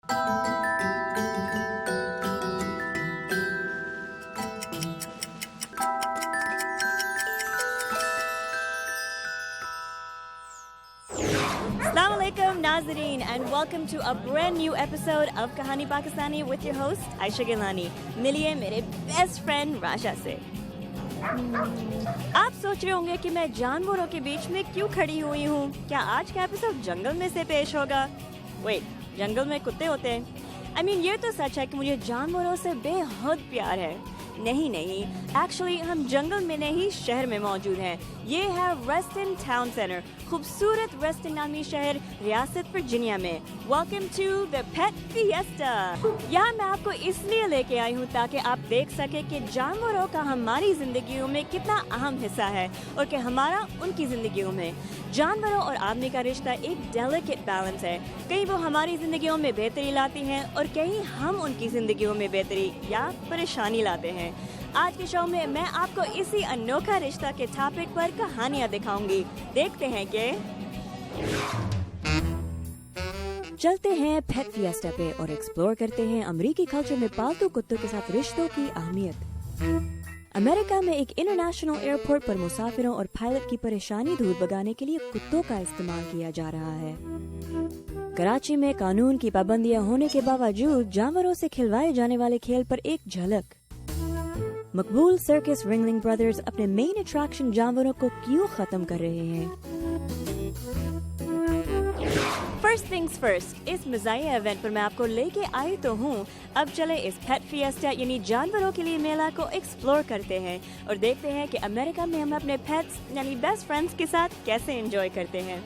Assalamu alaikum Nazareen and welcome to a brand new episode of Kahani Pakistani with your host Aisha Gilani. मिलिए मेरे best friend Rasha से। आप सोच रहे होंगे कि मैं जानवरों के बीच में क्यों खड़ी हुई हूँ, क्या आज का एपिसोड जंगल में से पेश होगा? वेट, जंगल में कुत्ते होते हैं? ये तो सच है कि मुझे जानवरों से बेहद प्यार है। नहीं, एक्चुअली हम जंगल में नहीं शहर में मौजूद हैं। ये है रेस्टन टाउन सेंटर, खूबसूरत रेस्टन नामी शहर रियासत वर्जीनिया में। Welcome to the pet fiesta. यहाँ मैं आपको इसलिए लेके आई हूँ ताकि आप देख सके कि जानवरों का हमारी जिंदगियों में कितना अहम हिस्सा है और कि हमारा उनकी जिंदगियों में। जानवरों और आदमी का रिश्ता एक डेलिकेट बैलेंस है। कहीं वो हमारी जिंदगियों में बेहतरी लाती हैं और कहीं हम उनकी जिंदगियों में बेहतरी या परेशानी लाते हैं। आज के शो में मैं आपको इसी अनोखा रिश्ता के टॉपिक पर कहानियां दिखाऊंगी। देखते हैं कि चलते हैं पेट फिएस्टा पे और एक्सप्लोर करते हैं अमेरिकी कल्चर में पालतू कुत्तों के साथ रिश्तों की अहमियत। अमेरिका में एक इंटरनेशनल एयरपोर्ट पर मुसाफिरों और पायलट की परेशानी दूर भगाने के लिए कुत्तों का इस्तेमाल किया जा रहा है। कराची में कानून की पाबंदियां होने के बावजूद जानवरों से खिलवाए जाने वाले खेल पर एक झलक। मकबूल सर्कस रिंगलिंग ब्रदर्स अपने मेन अट्रैक्शन जानवरों को क्यों खत्म कर रहे हैं? फर्स्ट थिंग्स फर्स्ट, इस मज़ाहिया इवेंट पर मैं आपको लेके आई तो हूँ। अब चले इस पेट फिएस्टा यानी जानवरों के लिए मेला को एक्सप्लोर करते हैं और देखते हैं कि अमेरिका में हम अपने पेट्स यानी बेस्ट फ्रेंड्स के साथ कैसे एंजॉय करते हैं।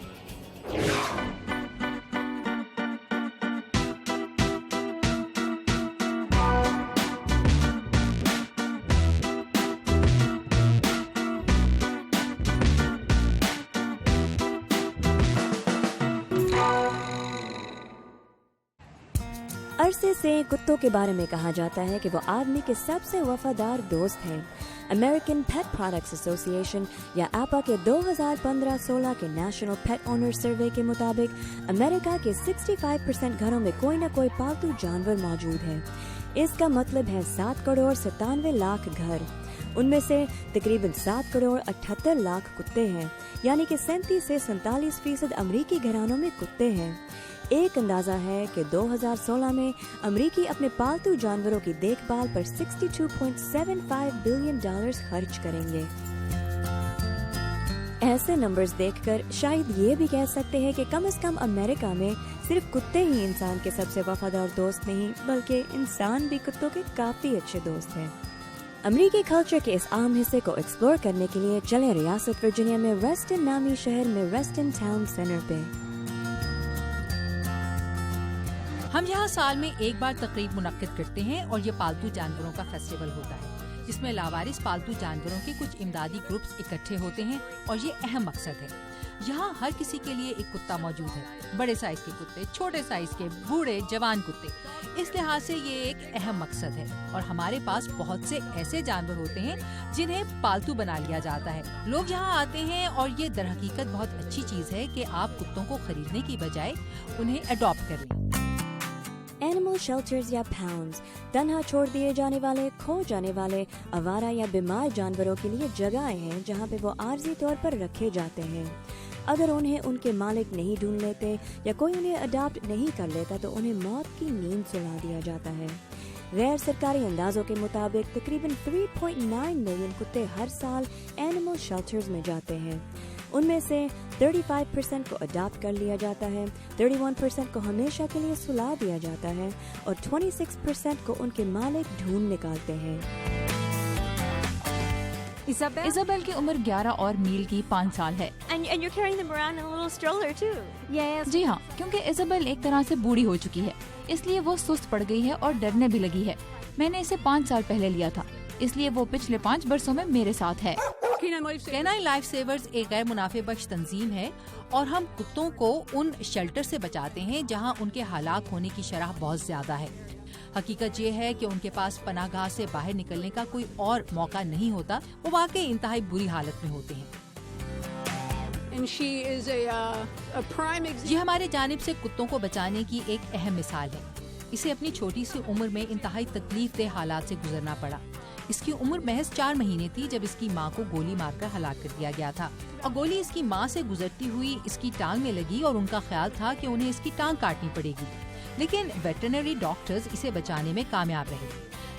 अरसे से कुत्तों के बारे में कहा जाता है कि वो आदमी के सबसे वफादार दोस्त हैं। अमेरिकन पेट प्रोडक्ट्स एसोसिएशन या APA के 2015-16 के नेशनल पेट ओनर सर्वे के मुताबिक अमेरिका के 65% घरों में कोई न कोई पालतू जानवर मौजूद है। इसका मतलब है 7 करोड़ 97 लाख घर। उनमें से तकरीबन 7 करोड़ 78 लाख कुत्ते हैं, यानी कि 37 से 47% अमरीकी घरानों में कुत्ते हैं। एक अंदाजा है कि 2016 में अमरीकी अपने पालतू जानवरों की देखभाल पर $62.75 बिलियन खर्च करेंगे। ऐसे नंबर्स देखकर शायद ये भी कह सकते हैं कि कम से कम अमेरिका में सिर्फ कुत्ते ही इंसान के सबसे वफादार दोस्त नहीं, बल्कि इंसान भी कुत्तों के काफी अच्छे दोस्त हैं। अमरीकी कल्चर के इस अहम हिस्से को एक्सप्लोर करने के लिए चले रियासत वर्जीनिया में रेस्टन नामी शहर में रेस्टन टाउन सेंटर पे। हम यहाँ साल में एक बार तकरीब मुनक्किद करते हैं और ये पालतू जानवरों का फेस्टिवल होता है, जिसमें लावारिस पालतू जानवरों के कुछ इमदादी ग्रुप्स इकट्ठे होते हैं और ये अहम मकसद है। यहाँ हर किसी के लिए एक कुत्ता मौजूद है, बड़े साइज के कुत्ते, छोटे साइज के, बूढ़े, जवान कुत्ते। इस लिहाज से ये एक अहम मकसद है और हमारे पास बहुत से ऐसे जानवर होते हैं जिन्हें पालतू बना लिया जाता है। लोग यहाँ आते हैं और ये दरहकीकत बहुत अच्छी चीज है कि आप कुत्तों को खरीदने की बजाय उन्हें अडॉप्ट कर लें। एनिमल शेल्टर्स या पाउंड्स तन्हा छोड़ दिए जाने वाले, खो जाने वाले, आवारा या बीमार जानवरों के लिए जगहें हैं जहाँ पे वो आर्जी तौर पर रखे जाते हैं। अगर उन्हें उनके मालिक नहीं ढूंढ लेते या कोई उन्हें अडॉप्ट नहीं कर लेता तो उन्हें मौत की नींद सुला दिया जाता है। गैर सरकारी अंदाजों के मुताबिक तकरीबन 3.9 मिलियन कुत्ते हर साल एनिमल शेल्टर्स में जाते हैं। उनमें से 35% को अडॉप्ट कर लिया जाता है, 31% को हमेशा के लिए सुला दिया जाता है और 26% को उनके मालिक ढूंढ निकालते हैं। इजाबेल की उम्र 11 और मील की 5 साल है। And you're carrying them around in a little stroller too. Yes. जी हाँ, क्योंकि इजाबेल एक तरह से बूढ़ी हो चुकी है, इसलिए वो सुस्त पड़ गई है और डरने भी लगी है। मैंने इसे 5 साल पहले लिया था, इसलिए वो पिछले 5 बरसों में मेरे साथ है। कैनाइन लाइफ सेवर्स एक गैर मुनाफे बख्श तंजीम है और हम कुत्तों को उन शेल्टर से बचाते हैं जहां उनके हलाक होने की शरह बहुत ज्यादा है। हकीकत ये है कि उनके पास पनाहगाह से बाहर निकलने का कोई और मौका नहीं होता, वो वाकई इंतहाई बुरी हालत में होते हैं। ये हमारे जानिब से कुत्तों को बचाने की एक अहम मिसाल है। اسے اپنی چھوٹی سی عمر میں انتہائی تکلیف دہ حالات سے گزرنا پڑا۔ اس کی عمر محض 4 مہینے تھی جب اس کی ماں کو گولی مار کر ہلاک کر دیا گیا تھا، اور گولی اس کی ماں سے گزرتی ہوئی اس کی ٹانگ میں لگی اور ان کا خیال تھا کہ انہیں اس کی ٹانگ کاٹنی پڑے گی، لیکن ویٹرنری ڈاکٹرز اسے بچانے میں کامیاب رہے۔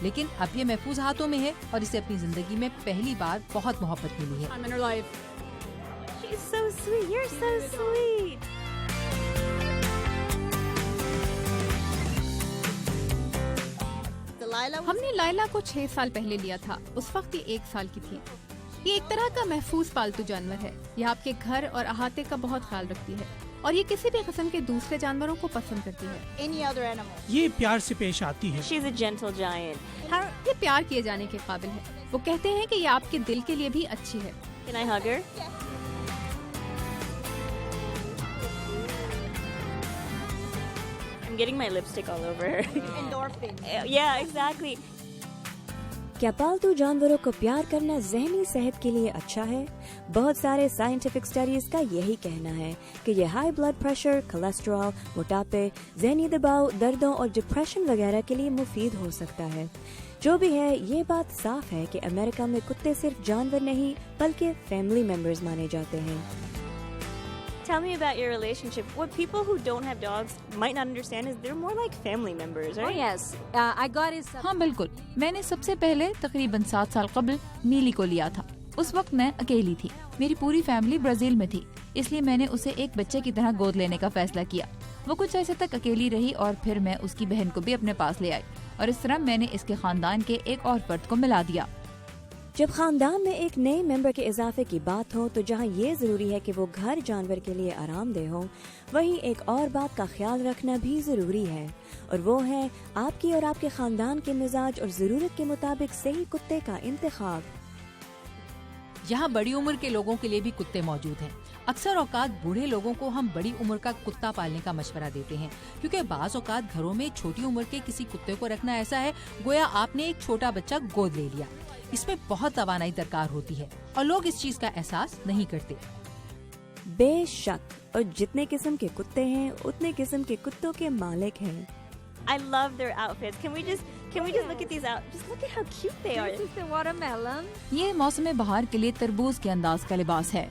لیکن اب یہ محفوظ ہاتھوں میں ہے اور اسے اپنی زندگی میں پہلی بار بہت محبت ملی ہے۔ She's so sweet. You're so sweet. ہم نے لائلا کو 6 سال پہلے لیا تھا، اس وقت یہ 1 سال کی تھی۔ یہ ایک طرح کا محفوظ پالتو جانور ہے، یہ آپ کے گھر اور احاطے کا بہت خیال رکھتی ہے اور یہ کسی بھی قسم کے دوسرے جانوروں کو پسند کرتی ہے۔ یہ پیار سے پیش آتی ہے۔ She's a gentle giant. یہ پیار کیے جانے کے قابل ہے۔ وہ کہتے ہیں کہ یہ آپ کے دل کے لیے بھی اچھی ہے۔ Can I hug her? I'm getting my lipstick all over her. Endorphins. Yeah, exactly. کیا پالتو جانوروں کو پیار کرنا ذہنی صحت کے لیے اچھا ہے؟ بہت سارے سائنٹیفک اسٹڈیز کا یہی کہنا ہے کہ یہ ہائی بلڈ پریشر، کولیسٹرول، موٹاپے، ذہنی دباؤ، دردوں اور ڈپریشن وغیرہ کے لیے مفید ہو سکتا ہے۔ جو بھی ہے، یہ بات صاف ہے کہ امریکہ میں کتے صرف جانور نہیں بلکہ فیملی ممبرز مانے جاتے ہیں۔ Tell me about your relationship. What people who don't have dogs might not understand is they're more like family members, right? Oh yes, I got it. ہاں بالکل، میں نے سب سے پہلے تقریباً 7 سال قبل نیلی کو لیا تھا۔ اس وقت میں اکیلی تھی، میری پوری فیملی برازیل میں تھی، اس لیے میں نے اسے ایک بچے کی طرح گود لینے کا فیصلہ کیا۔ وہ کچھ عرصے تک اکیلی رہی اور پھر میں اس کی بہن کو بھی اپنے پاس لے آئی، اور اس طرح میں نے اس کے خاندان کے ایک اور فرد کو ملا دیا۔ جب خاندان میں ایک نئے ممبر کے اضافے کی بات ہو تو جہاں یہ ضروری ہے کہ وہ گھر جانور کے لیے آرام دہ ہو، وہیں ایک اور بات کا خیال رکھنا بھی ضروری ہے، اور وہ ہے آپ کی اور آپ کے خاندان کے مزاج اور ضرورت کے مطابق صحیح کتے کا انتخاب۔ یہاں بڑی عمر کے لوگوں کے لیے بھی کتے موجود ہیں۔ اکثر اوقات بوڑھے لوگوں کو ہم بڑی عمر کا کتا پالنے کا مشورہ دیتے ہیں، کیونکہ بعض اوقات گھروں میں چھوٹی عمر کے کسی کتے کو رکھنا ایسا ہے گویا آپ نے ایک چھوٹا بچہ گود لے لیا۔ اس میں بہت توانائی درکار ہوتی ہے اور لوگ اس چیز کا احساس نہیں کرتے۔ بے شک، اور جتنے قسم کے کتے ہیں اتنے قسم کے کتوں کے مالک ہیں۔ I love their outfits. Can we just look at these out? Just look at how cute they are. This is the watermelon. یہ موسم بہار کے لیے تربوز کے انداز کا لباس ہے۔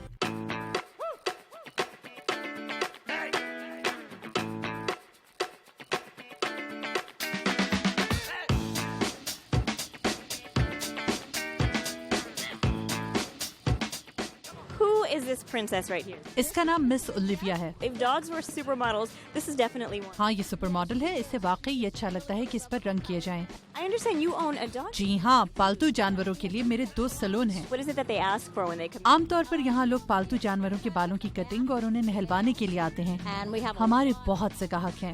Who is this princess right here? اس کا نام مس اولیویا ہے۔ If dogs were supermodels, this is definitely one. ہاں یہ سپر ماڈل ہے، اسے واقعی اچھا لگتا ہے کہ اس پر رنگ کیے جائیں۔ I understand you own a dog. جی ہاں، پالتو جانوروں کے لیے میرے 2 سلون ہیں۔ What is it that they ask for when they come? عام طور پر یہاں لوگ پالتو جانوروں کے بالوں کی کٹنگ اور انہیں نہلوانے کے لیے آتے ہیں۔ And we have. ہمارے بہت سے گاہک ہیں۔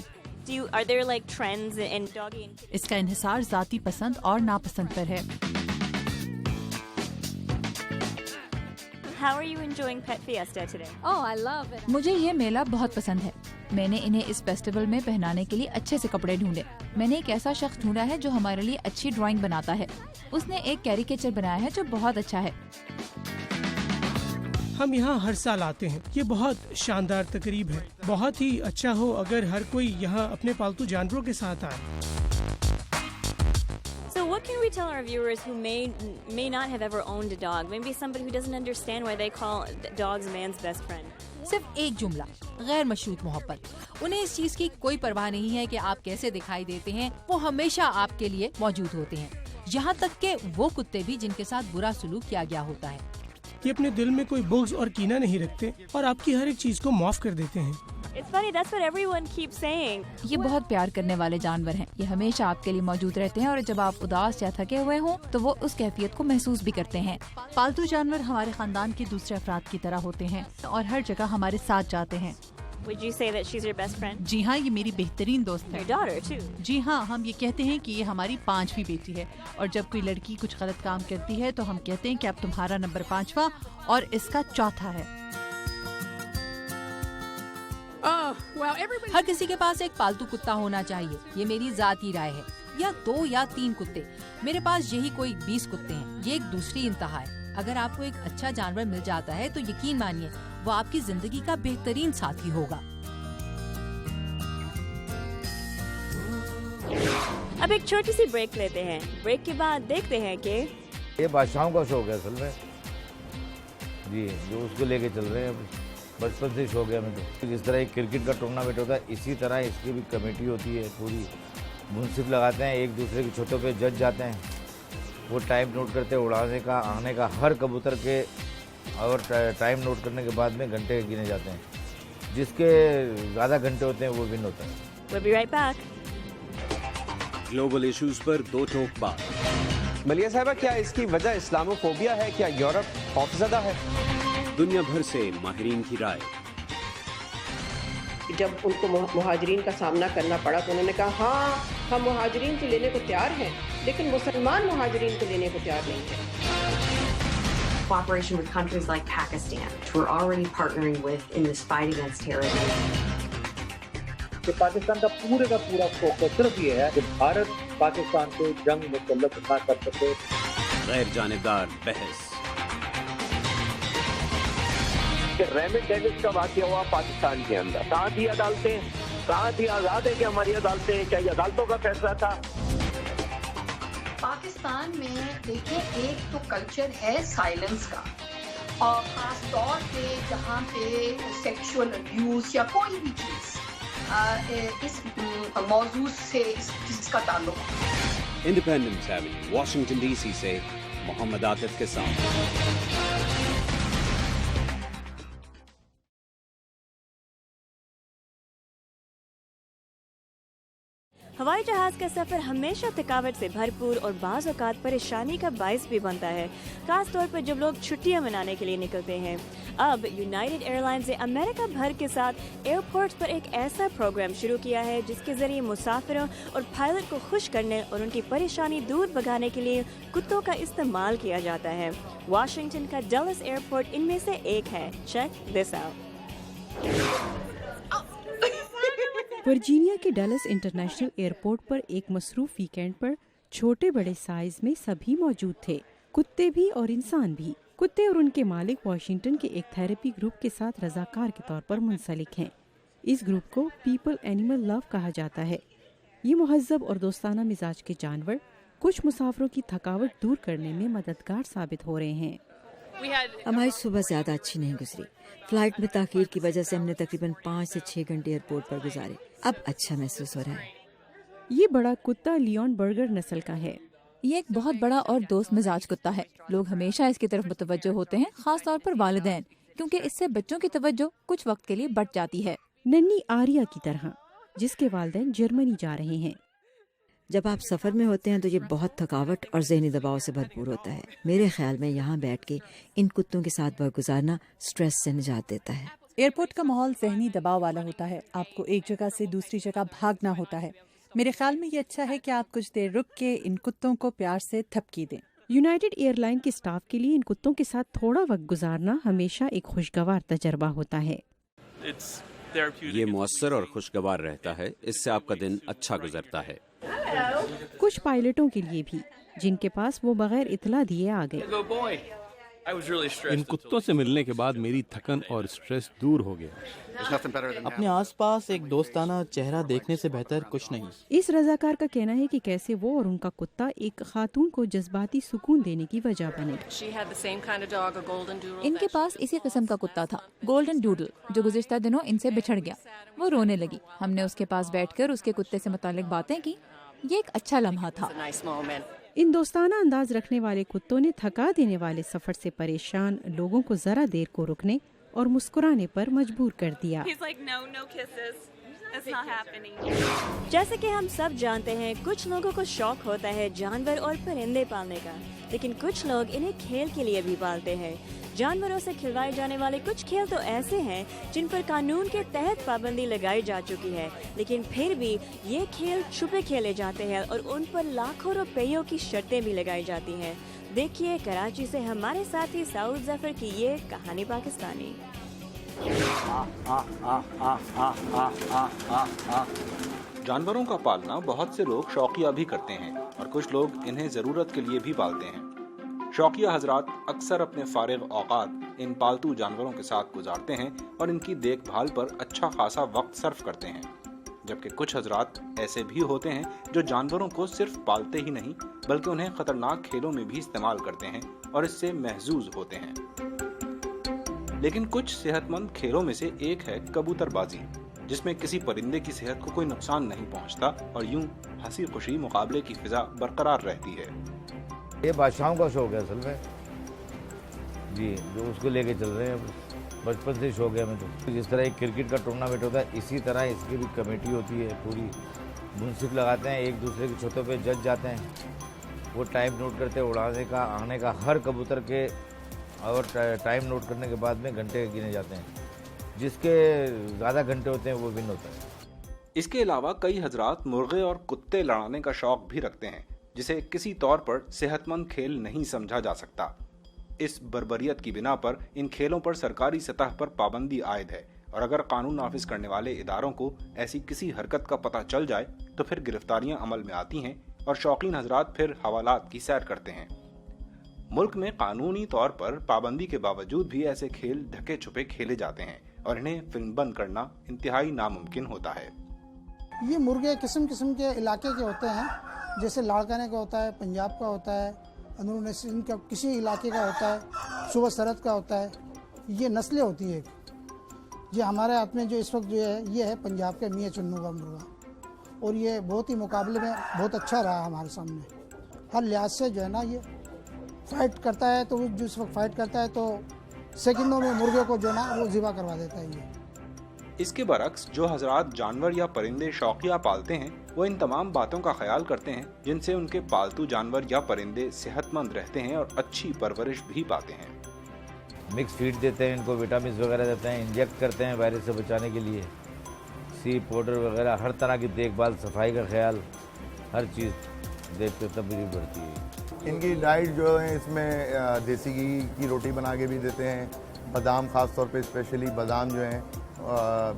Are there like trends in doggy and kitty? اس کا انحصار ذاتی پسند اور ناپسند پر ہے۔ How are you enjoying Pet Fiesta today? Oh, I love it. مجھے یہ میلہ بہت پسند ہے۔ میں نے انہیں اس فیسٹیول میں پہنانے کے لیے اچھے سے کپڑے ڈھونڈے۔ میں نے ایک ایسا شخص ڈھونڈا ہے جو ہمارے لیے اچھی ڈرائنگ بناتا ہے۔ اس نے ایک کیریکیچر بنایا ہے جو بہت اچھا ہے۔ ہم یہاں ہر سال آتے ہیں، یہ بہت شاندار تقریب ہے۔ بہت ہی اچھا ہو اگر ہر کوئی یہاں اپنے پالتو جانوروں کے ساتھ آئے۔ So what can we tell our viewers who may not have ever owned a dog? Maybe somebody who doesn't understand why they call dogs man's best friend. صرف ایک جملہ، غیر مشروط محبت۔ انہیں اس چیز کی کوئی پرواہ نہیں ہے کہ آپ کیسے دکھائی دیتے ہیں، وہ ہمیشہ آپ کے لیے موجود ہوتے ہیں، یہاں تک کہ وہ کتے بھی جن کے ساتھ برا سلوک کیا گیا ہوتا ہے۔ یہ اپنے دل میں کوئی بغض اور کینہ نہیں رکھتے اور آپ کی ہر ایک چیز کو معاف کر دیتے ہیں۔ It's funny, that's what everyone keeps saying. یہ بہت پیار کرنے والے جانور ہیں، یہ ہمیشہ آپ کے لیے موجود رہتے ہیں، اور جب آپ اداس یا تھکے ہوئے ہوں تو وہ اس کیفیت کو محسوس بھی کرتے ہیں۔ پالتو جانور ہمارے خاندان کے دوسرے افراد کی طرح ہوتے ہیں اور ہر جگہ ہمارے ساتھ جاتے ہیں۔ Would you say that she's your best friend? جی ہاں، یہ میری بہترین دوست ہے۔ Your daughter too. جی ہاں، ہم یہ کہتے ہیں کہ یہ ہماری 5ویں بیٹی ہے، اور جب کوئی لڑکی کچھ غلط کام کرتی ہے تو ہم کہتے ہیں کہ اب تمہارا نمبر 5واں اور اس کا 4تھا ہے۔ ہر کسی کے پاس ایک پالتو کتا ہونا چاہیے، یہ میری ذاتی رائے ہے، یا 2 یا 3 کتے۔ میرے پاس یہی کوئی 20 کتے ہیں، یہ ایک دوسری انتہا ہے۔ اگر آپ کو ایک اچھا جانور مل جاتا ہے تو یقین مانیے وہ آپ کی زندگی کا بہترین ساتھی ہوگا۔ اب ایک چھوٹی سی بریک لیتے ہیں. بریک کے بعد دیکھتے ہیں کہ یہ بادشاہوں کا شوق ہے اصل میں جی، جو اس کو لے کے چل رہے ہیں. بچپن سے شوق ہے ہمیں. تو جس طرح ایک کرکٹ کا ٹورنامنٹ ہوتا ہے اسی طرح اس کی بھی کمیٹی ہوتی ہے پوری. منصف لگاتے ہیں، ایک دوسرے کی چھتوں پہ جج جاتے ہیں، وہ ٹائم نوٹ کرتے ہیں اڑانے کا آنے کا ہر کبوتر کے، اور ٹائم نوٹ کرنے کے بعد میں گھنٹے گنے جاتے ہیں. جس کے زیادہ گھنٹے ہوتے ہیں وہ ون ہوتا ہے. we'll be right back. Global issues پر دو ٹوک بات. ملیہ صاحبہ، کیا اس کی وجہ اسلاموفوبیا ہے؟ کیا یورپ خوفزدہ ہے؟ دنیا بھر سے ماہرین کی رائے. جب ان کو مہاجرین کا سامنا کرنا پڑا تو انہوں نے کہا ہاں ہم مہاجرین کو لینے کو تیار ہیں، لیکن مسلمان مہاجرین کو لینے کو تیار نہیں ہیں. Cooperation with countries like Pakistan, which we're already partnering with in this fight against terrorism. کہ پاکستان کا پورا فوکس صرف یہ ہے کہ بھارت پاکستان کو جنگ مسلط نہ کر سکے. غیر جانبدار بحث. کہ ریمنڈ ڈیوس کا واقعہ ہوا پاکستان کے اندر، کہاں تھی عدالتیں، کہاں تھی آزاد ہے کہ ہماری عدالتیں، کیا یہ عدالتوں کا فیصلہ تھا؟ پاکستان میں دیکھیں ایک تو کلچر ہے سائلنس کا، اور خاص طور پہ جہاں پہ سیکشول ابیوز یا کوئی بھی چیز اس موضوع سے اس چیز کا تعلق. Independence Avenue, Washington D C سے محمد عاطف کے ساتھ. ہوائی جہاز کا سفر ہمیشہ تھکاوٹ سے بھرپور اور بعض اوقات پریشانی کا باعث بھی بنتا ہے، خاص طور پر جب لوگ چھٹیاں منانے کے لیے نکلتے ہیں. اب یونائٹڈ ایئر لائنز نے امریکہ بھر کے ساتھ ایئرپورٹس پر ایک ایسا پروگرام شروع کیا ہے جس کے ذریعے مسافروں اور پائلٹ کو خوش کرنے اور ان کی پریشانی دور بھگانے کے لیے کتوں کا استعمال کیا جاتا ہے. واشنگٹن کا ڈلس ایئرپورٹ ان میں سے ایک ہے. Check this out. ورجینیا کے ڈلس انٹرنیشنل ایئرپورٹ پر ایک مصروف ویکینڈ پر چھوٹے بڑے سائز میں سبھی موجود تھے، کتے بھی اور انسان بھی. کتے اور ان کے مالک واشنگٹن کے ایک تھراپی گروپ کے ساتھ رضاکار کے طور پر منسلک ہیں. اس گروپ کو پیپل اینیمل لو کہا جاتا ہے. یہ مہذب اور دوستانہ مزاج کے جانور کچھ مسافروں کی تھکاوٹ دور کرنے میں مددگار ثابت ہو رہے ہیں. ہماری صبح زیادہ اچھی نہیں گزری. فلائٹ میں تاخیر کی وجہ سے ہم نے تقریباً 5 سے 6 گھنٹے ایئرپورٹ پر گزارے. اب اچھا محسوس ہو رہا ہے. یہ بڑا کتا لیون برگر نسل کا ہے. یہ ایک بہت بڑا اور دوست مزاج کتا ہے. لوگ ہمیشہ اس کی طرف متوجہ ہوتے ہیں، خاص طور پر والدین، کیونکہ اس سے بچوں کی توجہ کچھ وقت کے لیے بٹ جاتی ہے. ننھی آریا کی طرح، جس کے والدین جرمنی جا رہے ہیں. جب آپ سفر میں ہوتے ہیں تو یہ بہت تھکاوٹ اور ذہنی دباؤ سے بھرپور ہوتا ہے. میرے خیال میں یہاں بیٹھ کے ان کتوں کے ساتھ وقت گزارنا سٹریس سے نجات دیتا ہے. ایئرپورٹ کا ماحول ذہنی دباؤ والا ہوتا ہے. آپ کو ایک جگہ سے دوسری جگہ بھاگنا ہوتا ہے. میرے خیال میں یہ اچھا ہے کہ آپ کچھ دیر رک کے ان کتوں کو پیار سے تھپکی دیں. یونائٹڈ ایئر لائن کے اسٹاف کے لیے ان کتوں کے ساتھ تھوڑا وقت گزارنا ہمیشہ ایک خوشگوار تجربہ ہوتا ہے. یہ مؤثر اور خوشگوار رہتا ہے. اس سے آپ کا دن اچھا گزرتا ہے. کچھ پائلٹوں کے لیے بھی، جن کے پاس وہ بغیر اطلاع دیے آ گئے. ان کتوں سے ملنے کے بعد میری تھکن اور اسٹریس دور ہو گیا. اپنے آس پاس ایک دوستانہ چہرہ دیکھنے سے بہتر کچھ نہیں. اس رضاکار کا کہنا ہے کہ کیسے وہ اور ان کا کتا ایک خاتون کو جذباتی سکون دینے کی وجہ بنے. ان کے پاس اسی قسم کا کتا تھا، گولڈن ڈوڈل، جو گزشتہ دنوں ان سے بچھڑ گیا. وہ رونے لگی. ہم نے اس کے پاس بیٹھ کر اس کے کتے سے متعلق باتیں کی. یہ ایک اچھا لمحہ تھا. ان دوستانہ انداز رکھنے والے کتوں نے تھکا دینے والے سفر سے پریشان لوگوں کو ذرا دیر کو رکنے اور مسکرانے پر مجبور کر دیا. جیسے کہ ہم سب جانتے ہیں، کچھ لوگوں کو شوق ہوتا ہے جانور اور پرندے پالنے کا، لیکن کچھ لوگ انہیں کھیل کے لیے بھی پالتے ہیں. جانوروں سے کھلوائے جانے والے کچھ کھیل تو ایسے ہیں جن پر قانون کے تحت پابندی لگائی جا چکی ہے، لیکن پھر بھی یہ کھیل چھپے کھیلے جاتے ہیں اور ان پر لاکھوں روپیوں کی شرطیں بھی لگائی جاتی ہیں. دیکھیے کراچی سے ہمارے ساتھی سعود ظفر کی یہ کہانی پاکستانی. جانوروں کا پالنا بہت سے لوگ شوقیہ بھی کرتے ہیں اور کچھ لوگ انہیں ضرورت کے لیے بھی پالتے ہیں. شوقیہ حضرات اکثر اپنے فارغ اوقات ان پالتو جانوروں کے ساتھ گزارتے ہیں اور ان کی دیکھ بھال پر اچھا خاصا وقت صرف کرتے ہیں. जबकि कुछ हजरात ऐसे भी होते हैं जो जानवरों को सिर्फ पालते ही नहीं बल्कि उन्हें खतरनाक खेलों में भी इस्तेमाल करते हैं और इससे महजूज होते हैं। लेकिन कुछ सेहतमंद खेलों में से एक है कबूतरबाजी, जिसमें किसी परिंदे की सेहत को कोई नुकसान नहीं पहुंचता और यूं हंसी खुशी मुकाबले की फिजा बरकरार रहती है। ये बादशाहों का शौक है असल में जी, जो उसको लेके चल रहे हैं, बचपन से शौक है हमें। तो जिस तरह एक क्रिकेट का टूर्नामेंट होता है, इसी तरह इसकी भी कमेटी होती है पूरी। मुंसिफ लगाते हैं, एक दूसरे की छतों पे जज जाते हैं, वो टाइम नोट करते हैं उड़ाने का, आने का, हर कबूतर के और टाइम नोट करने के बाद में घंटे गिने जाते हैं। जिसके ज़्यादा घंटे होते हैं वो विन होता है। इसके अलावा कई हजरात मुर्गे और कुत्ते लड़ाने का शौक भी रखते हैं, जिसे किसी तौर पर सेहतमंद खेल नहीं समझा जा सकता। इस बर्बरियत की बिना पर इन खेलों पर सरकारी सतह पर पाबंदी आयद है और अगर कानून नाफिज करने वाले इदारों को ऐसी किसी हरकत का पता चल जाए तो फिर गिरफ्तारियां अमल में आती हैं और शौकीन हजरात फिर हवालात की सैर करते हैं। मुल्क में कानूनी तौर पर पाबंदी के बावजूद भी ऐसे खेल ढके छुपे खेले जाते हैं और इन्हें फिल्मबंद करना इंतहाई नामुमकिन होता है। ये मुर्गे किस्म किस्म के इलाके के होते हैं, जैसे लाड़काने का होता है, पंजाब का होता है, अंदरून सिंध का किसी इलाके का होता है, सूबा सरहद का होता है। ये नस्लें होती है। ये हमारे हाथ में जो इस वक्त जो है ये है पंजाब के मियाँ चुन्नू का मुर्गा और ये बहुत ही मुकाबले में बहुत अच्छा रहा हमारे सामने। हर लिहाज से जो है ना ये फाइट करता है, तो जिस वक्त फाइट करता है तो सेकंडों में मुर्गे को जो ना वो ज़िबा करवा देता है। ये इसके बरक्स जो हजरात जानवर या परिंदे शौकिया पालते हैं वो इन तमाम बातों का ख्याल करते हैं जिनसे उनके पालतू जानवर या परिंदे सेहतमंद रहते हैं और अच्छी परवरिश भी पाते हैं। मिक्स फीड देते हैं, इनको विटामिन वगैरह देते हैं, इंजेक्ट करते हैं वायरस से बचाने के लिए, सी पाउडर वगैरह, हर तरह की देखभाल, सफाई का ख्याल, हर चीज़ देखते तब भी बढ़ती है। इनकी डाइट जो है इसमें देसी घी की रोटी बना के भी देते हैं, बादाम ख़ास तौर पे स्पेशली बादाम जो हैं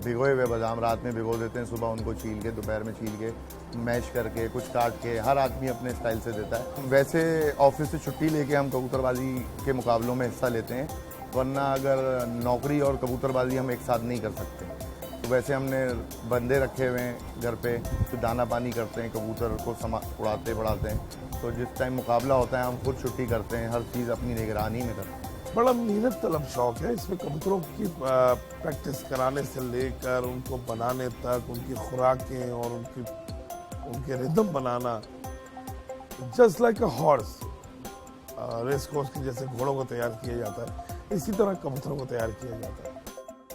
भिगोए हुए बादाम रात में भिगो देते हैं, सुबह उनको छील के, दोपहर में छील के, मैश करके, कुछ काट के, हर आदमी अपने स्टाइल से देता है। वैसे ऑफिस से छुट्टी लेके हम कबूतरबाजी के मुकाबलों में हिस्सा लेते हैं, वरना अगर नौकरी और कबूतरबाजी हम एक साथ नहीं कर सकते। तो वैसे हमने बंदे रखे हुए हैं घर पे, तो दाना पानी करते हैं, कबूतर को उड़ाते पढ़ाते हैं। तो जिस टाइम मुकाबला होता है हम खुद छुट्टी करते हैं, हर चीज़ अपनी निगरानी में करते हैं। बड़ा मेहनत तलब शौक है। इसमें कबूतरों की प्रैक्टिस कराने से लेकर उनको बनाने तक, उनकी खुराकें और उनके रिदम बनाना, just like a horse, race course के जैसे घोड़ों को तैयार किया जाता है, इसी तरह कबूतरों को तैयार किया जाता है।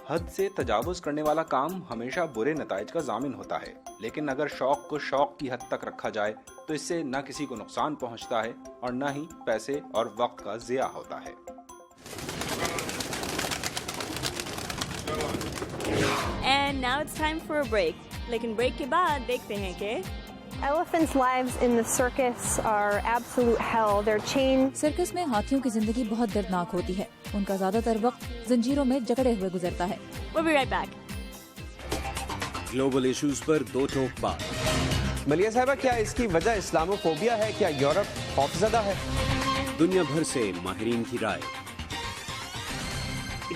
हद से तजावुज करने वाला काम हमेशा बुरे नताइज का जामिन होता है, लेकिन अगर शौक को शौक की हद तक रखा जाए तो इससे न किसी को नुकसान पहुंचता है और न ही पैसे और वक्त का ज़िया होता है। And now it's time for a break. लेकिन ब्रेक के बाद देखते हैं कि Elephants' lives in the circus are absolute hell. They're chained. Circus में हाथियों की जिंदगी बहुत दर्दनाक होती है। उनका ज्यादातर वक्त जंजीरों में जकड़े हुए गुजरता है। We'll be right back. Global issues पर दो टोक बात। मलिया साहिबा, क्या इसकी वजह इस्लामोफोबिया है? क्या यूरोप खौफजदा है? दुनिया भर से माहिरीन की राय।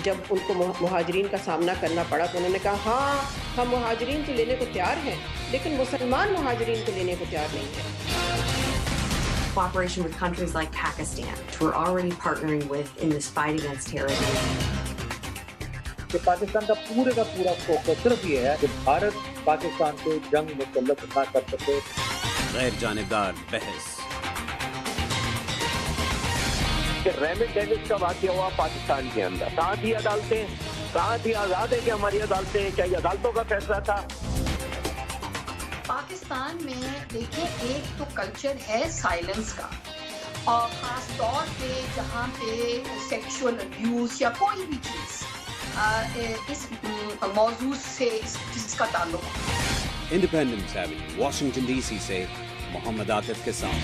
जब उनको मुहाजिरीन का सामना करना पड़ा तो उन्होंने कहा हाँ हम मुहाजिरीन को लेने को तैयार हैं, लेकिन मुसलमान मुहाजिरीन को लेने को तैयार नहीं है। Cooperation with countries like Pakistan, which we're already partnering with in this fight against terrorism. कि पाकिस्तान का पूरा फोकस सिर्फ ये है कि भारत पाकिस्तान को जंग मुसल्लत ना कर सके। गैर जानिबदार बहस। रेमिटेंस का वाकया हुआ पाकिस्तान के अंदर, कहाँ थी अदालतें, कहाँ थी आज़ाद है कि हमारी अदालतें, क्या अदालतों का फैसला था? पाकिस्तान में देखिए एक तो कल्चर है साइलेंस का, और ख़ास तौर पे जहाँ पे सेक्सुअल अब्यूज़ या कोई भी चीज़ इस मौजूद से जिसका ताल्लुक। इंडिपेंडेंस एवेन्यू, वाशिंगटन डीसी से मोहम्मद आतिफ के साथ।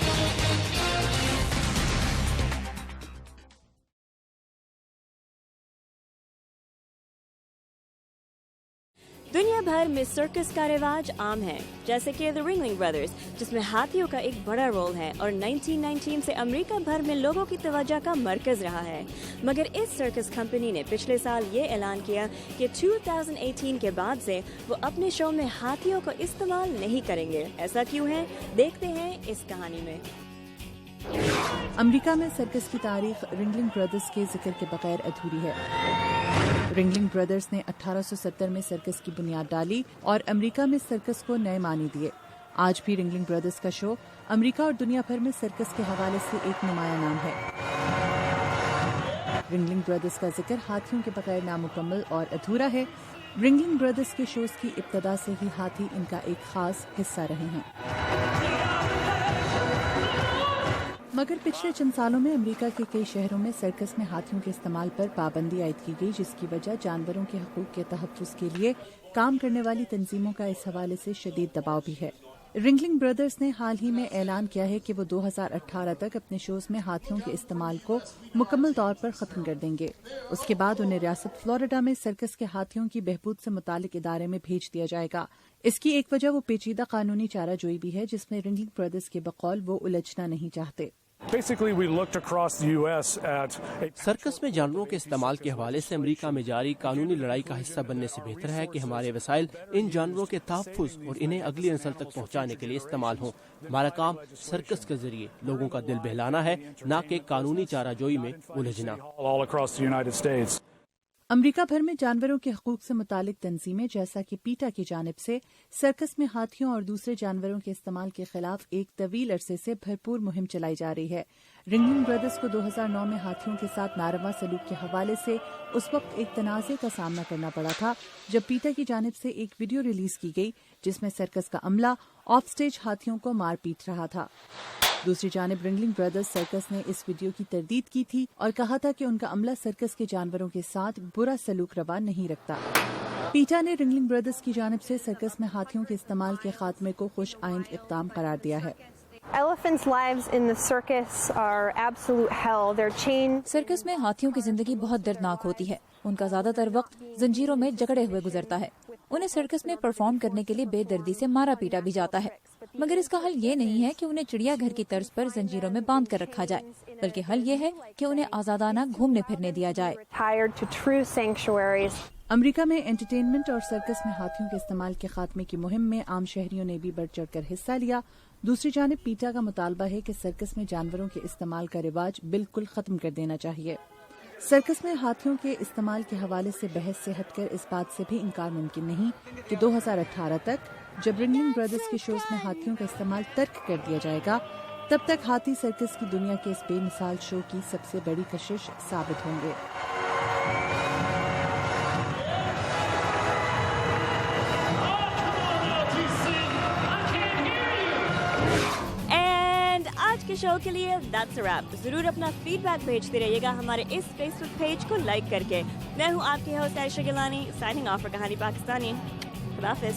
दुनिया भर में सर्कस का रिवाज आम है, जैसे कि द रिंगलिंग ब्रदर्स, जिसमें हाथियों का एक बड़ा रोल है और 1919 से अमेरिका भर में लोगों की तवज्जो का मरकज रहा है। मगर इस सर्कस कंपनी ने पिछले साल ये ऐलान किया कि 2018 के बाद से वो अपने शो में हाथियों को इस्तेमाल नहीं करेंगे। ऐसा क्यों है, देखते हैं इस कहानी में। अमेरिका में सर्कस की तारीख रिंगलिंग ब्रदर्स के जिक्र के बगैर अधूरी है। रिंगलिंग ब्रदर्स ने 1870 में सर्कस की बुनियाद डाली और अमेरिका में सर्कस को नए मानी दिए। आज भी रिंगलिंग ब्रदर्स का शो अमेरिका और दुनिया भर में सर्कस के हवाले से एक नुमाया नाम है। रिंगलिंग ब्रदर्स का जिक्र हाथियों के बगैर नामुकम्मल और अधूरा है। रिंगलिंग ब्रदर्स के शोज की इब्तदा से ही हाथी इनका एक खास हिस्सा रहे हैं। मगर पिछले चंद सालों में अमेरिका के कई शहरों में सर्कस में हाथियों के इस्तेमाल पर पाबंदी आयद की गई, जिसकी वजह जानवरों के हकूक के तहफ़्फ़ुज़ के लिए काम करने वाली तंजीमों का इस हवाले से शदीद दबाव भी है। रिंगलिंग ब्रदर्स ने हाल ही में ऐलान किया है कि वो 2018 तक अपने शोज में हाथियों के इस्तेमाल को मुकम्मल तौर पर खत्म कर देंगे। उसके बाद उन्हें रियासत फ्लोरिडा में सर्कस के हाथियों की बहबूद से मुतालिक इदारे में भेज दिया जाएगा। इसकी एक वजह वो पेचीदा कानूनी चाराजोई भी है, जिसमें रिंगलिंग ब्रदर्स के बकौल वो उलझना नहीं चाहते। सर्कस में जानवरों के इस्तेमाल के हवाले से अमेरिका में जारी कानूनी लड़ाई का हिस्सा बनने से बेहतर है कि हमारे वसाइल इन जानवरों के तहफ़्फ़ुज़ और इन्हें अगली नस्ल तक पहुँचाने के लिए इस्तेमाल हों। हमारा काम सर्कस के जरिए लोगों का दिल बहलाना है, न कि कानूनी चाराजोई में उलझना। अमेरिका भर में जानवरों के हकूक से मुतालिक तंजीमें जैसा कि पीटा की जानिब से सर्कस में हाथियों और दूसरे जानवरों के इस्तेमाल के खिलाफ एक तवील अरसे से भरपूर मुहिम चलाई जा रही है। रिंगलिंग ब्रदर्स को 2009 में हाथियों के साथ नारवा सलूक के हवाले से उस वक्त एक तनाज़े का सामना करना पड़ा था, जब पीटा की जानिब से एक वीडियो रिलीज की गई जिसमें सर्कस का अमला ऑफ स्टेज हाथियों को मार पीट रहा था। दूसरी जानिब रिंगलिंग ब्रदर्स सर्कस ने इस वीडियो की तरदीद की थी और कहा था कि उनका अमला सर्कस के जानवरों के साथ बुरा सलूक रवा नहीं रखता। पीटा ने रिंगलिंग ब्रदर्स की जानिब से सर्कस में हाथियों के इस्तेमाल के खात्मे को खुश आइंद इक़दाम करार दिया है। Elephants' lives in the circus are absolute hell. They're chained. Circus में हाथियों की जिंदगी बहुत दर्दनाक होती है। उनका ज्यादातर वक्त जंजीरों में जकड़े हुए गुजरता है। उन्हें सर्कस में परफॉर्म करने के लिए बेदर्दी से मारा पीटा भी जाता है। मगर इसका हल ये नहीं है कि उन्हें चिड़ियाघर की तर्ज पर जंजीरों में बांध कर रखा जाए, बल्कि हल ये है कि उन्हें आजादाना घूमने फिरने दिया जाए। अमेरिका में एंटरटेनमेंट और सर्कस में हाथियों के इस्तेमाल के खात्मे की मुहिम में आम शहरियों ने भी बढ़ चढ़ कर हिस्सा लिया। दूसरी जानिब पीटा का मुतालबा है कि सर्कस में जानवरों के इस्तेमाल का रिवाज बिल्कुल खत्म कर देना चाहिए। सर्कस में हाथियों के इस्तेमाल के हवाले से बहस से हटकर इस बात से भी इनकार मुमकिन नहीं कि 2018 तक जब रिंगलिंग ब्रदर्स के शोज में हाथियों का इस्तेमाल तर्क कर दिया जाएगा, तब तक हाथी सर्कस की दुनिया के इस बेमिसाल शो की सबसे बड़ी कशिश साबित होंगे। आज के शो के लिए that's a wrap। जरूर अपना फीडबैक भेजते रहिएगा हमारे इस फेसबुक पेज को लाइक करके। मैं हूँ आपकी host Ayesha Gilani, signing off for Kahani Pakistani. खुदा हाफिज़।